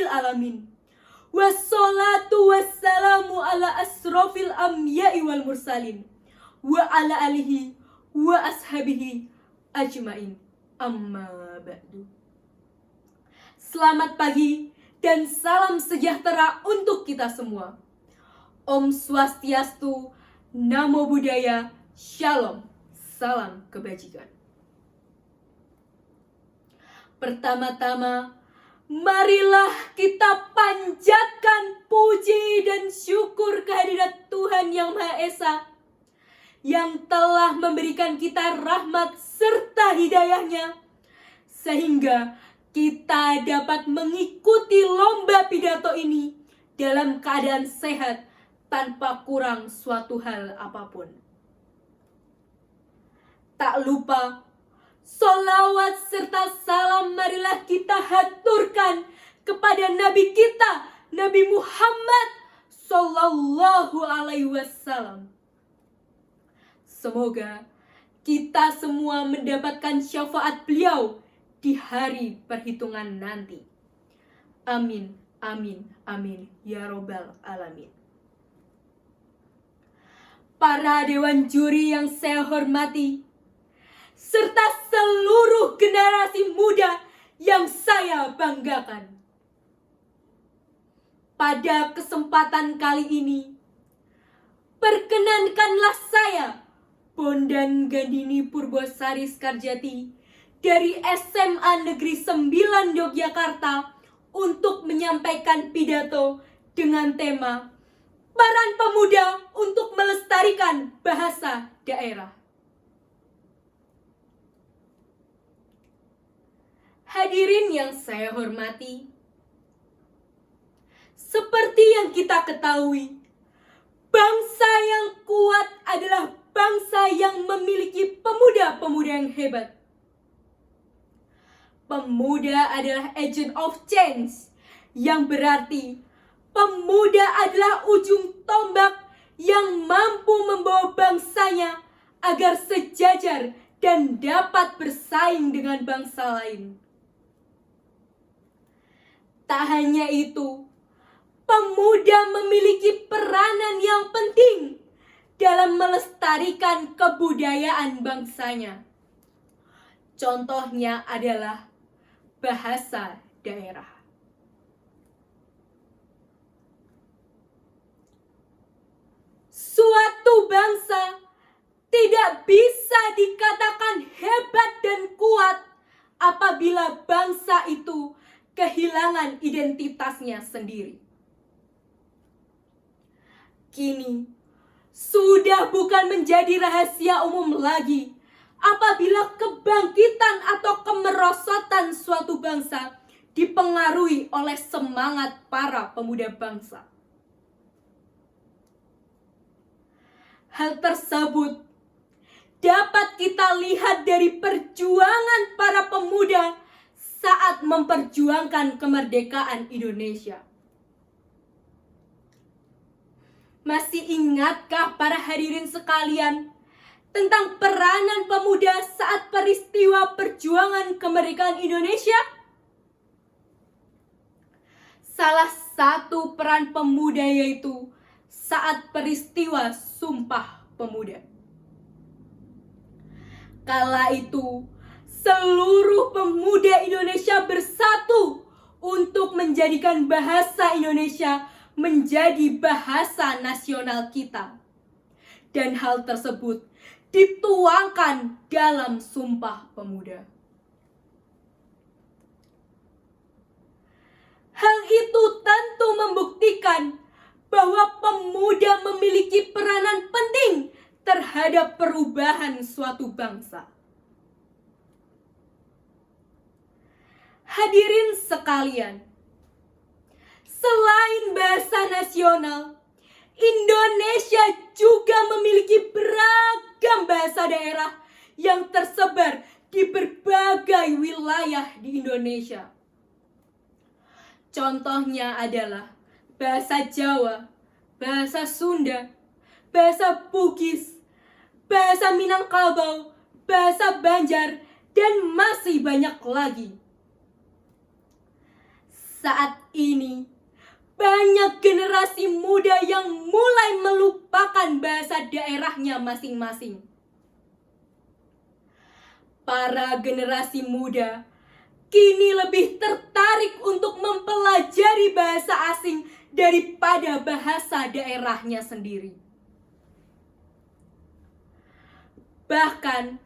rabbil alamin. Wassalatu wassalamu ala asrofil amya'i wal mursalin wa ala alihi wa ashabihi ajmain. Amma ba'du. Selamat pagi dan salam sejahtera untuk kita semua. Om Swastiastu, Namo Buddhaya, Shalom, salam kebajikan. Pertama-tama, marilah kita panjatkan puji dan syukur kehadirat Tuhan Yang Maha Esa yang telah memberikan kita rahmat serta hidayahnya sehingga kita dapat mengikuti lomba pidato ini dalam keadaan sehat tanpa kurang suatu hal apapun. Tak lupa, sholawat serta salam marilah kita haturkan kepada Nabi kita, Nabi Muhammad Sallallahu Alaihi Wasallam. Semoga kita semua mendapatkan syafaat beliau di hari perhitungan nanti. Amin, amin, amin, ya robbal alamin. Para dewan juri yang saya hormati, serta seluruh generasi muda yang saya banggakan. Pada kesempatan kali ini, perkenankanlah saya, Bondan Gandini Purbosari Skarjati, dari SMA Negeri 9 Yogyakarta, untuk menyampaikan pidato dengan tema Peran Pemuda untuk Melestarikan Bahasa Daerah. Hadirin yang saya hormati, seperti yang kita ketahui, bangsa yang kuat adalah bangsa yang memiliki pemuda-pemuda yang hebat. Pemuda adalah agent of change, yang berarti pemuda adalah ujung tombak yang mampu membawa bangsanya agar sejajar dan dapat bersaing dengan bangsa lain. Tak hanya itu, pemuda memiliki peranan yang penting dalam melestarikan kebudayaan bangsanya. Contohnya adalah bahasa daerah. Suatu bangsa tidak bisa dikatakan hebat dan kuat apabila bangsa itu kehilangan identitasnya sendiri. Kini, sudah bukan menjadi rahasia umum lagi apabila kebangkitan atau kemerosotan suatu bangsa dipengaruhi oleh semangat para pemuda bangsa. Hal tersebut dapat kita lihat dari perjuangan para pemuda saat memperjuangkan kemerdekaan Indonesia. Masih ingatkah para hadirin sekalian tentang peranan pemuda saat peristiwa perjuangan kemerdekaan Indonesia? Salah satu peran pemuda yaitu saat peristiwa Sumpah Pemuda. Kala itu, seluruh pemuda Indonesia bersatu untuk menjadikan bahasa Indonesia menjadi bahasa nasional kita. Dan hal tersebut dituangkan dalam Sumpah Pemuda. Hal itu tentu membuktikan bahwa pemuda memiliki peranan penting terhadap perubahan suatu bangsa. Hadirin sekalian, selain bahasa nasional, Indonesia juga memiliki beragam bahasa daerah yang tersebar di berbagai wilayah di Indonesia. Contohnya adalah bahasa Jawa, bahasa Sunda, bahasa Bugis, bahasa Minangkabau, bahasa Banjar, dan masih banyak lagi. Saat ini banyak generasi muda yang mulai melupakan bahasa daerahnya masing-masing. Para generasi muda kini lebih tertarik untuk mempelajari bahasa asing daripada bahasa daerahnya sendiri. Bahkan,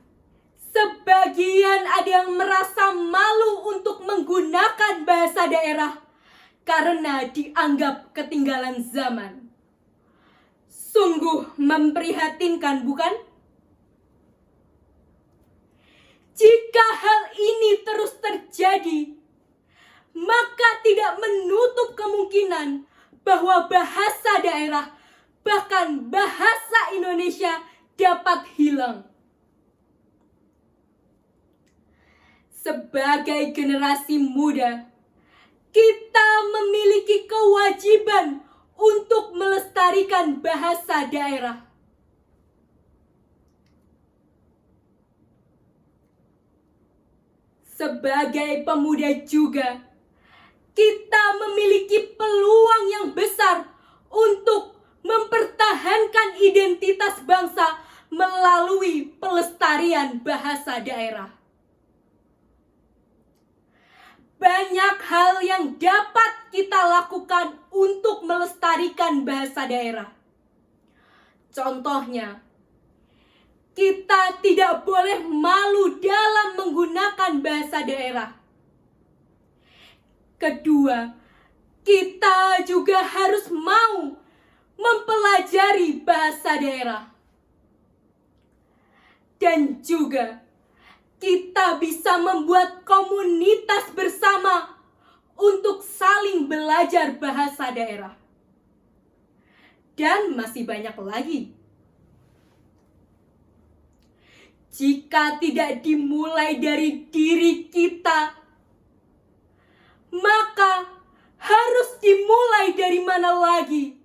sebagian ada yang merasa malu untuk menggunakan bahasa daerah karena dianggap ketinggalan zaman. Sungguh memprihatinkan, bukan? Jika hal ini terus terjadi, maka tidak menutup kemungkinan bahwa bahasa daerah, bahkan bahasa Indonesia dapat hilang. Sebagai generasi muda, kita memiliki kewajiban untuk melestarikan bahasa daerah. Sebagai pemuda juga, kita memiliki peluang yang besar untuk mempertahankan identitas bangsa melalui pelestarian bahasa daerah. Banyak hal yang dapat kita lakukan untuk melestarikan bahasa daerah. Contohnya, kita tidak boleh malu dalam menggunakan bahasa daerah. Kedua, kita juga harus mau mempelajari bahasa daerah. Dan juga kita bisa membuat komunitas bersama untuk saling belajar bahasa daerah. Dan masih banyak lagi. Jika tidak dimulai dari diri kita, maka harus dimulai dari mana lagi?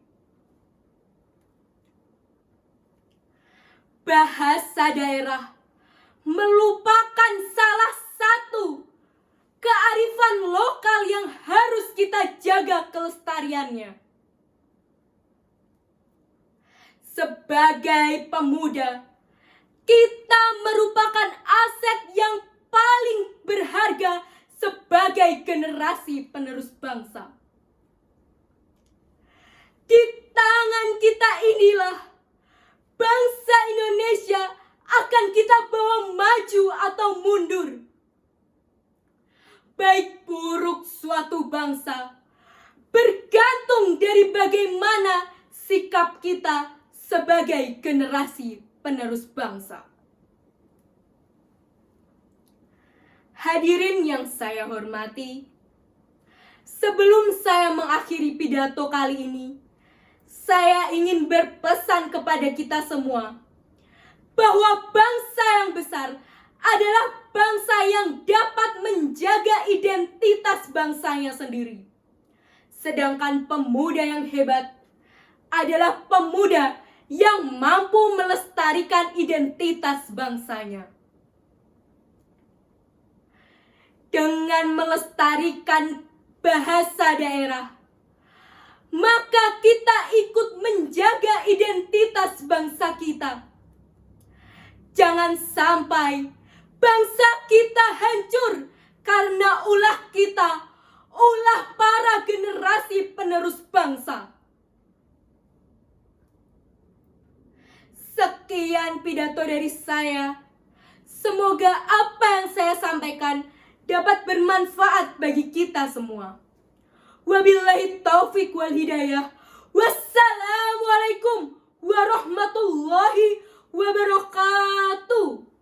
Bahasa daerah merupakan salah satu kearifan lokal yang harus kita jaga kelestariannya. Sebagai pemuda, kita merupakan aset yang paling berharga sebagai generasi penerus bangsa. Di tangan kita inilah bangsa Indonesia akan kita bawa maju atau mundur. Baik buruk suatu bangsa bergantung dari bagaimana sikap kita sebagai generasi penerus bangsa. Hadirin yang saya hormati, sebelum saya mengakhiri pidato kali ini, saya ingin berpesan kepada kita semua bahwa bangsa yang besar adalah bangsa yang dapat menjaga identitas bangsanya sendiri. Sedangkan pemuda yang hebat adalah pemuda yang mampu melestarikan identitas bangsanya. Dengan melestarikan bahasa daerah, maka kita ikut menjaga identitas bangsa kita. Jangan sampai bangsa kita hancur karena ulah kita, ulah para generasi penerus bangsa. Sekian pidato dari saya. Semoga apa yang saya sampaikan dapat bermanfaat bagi kita semua. Wabillahi taufik wal hidayah. Wassalamualaikum warahmatullahi wabarakatuh.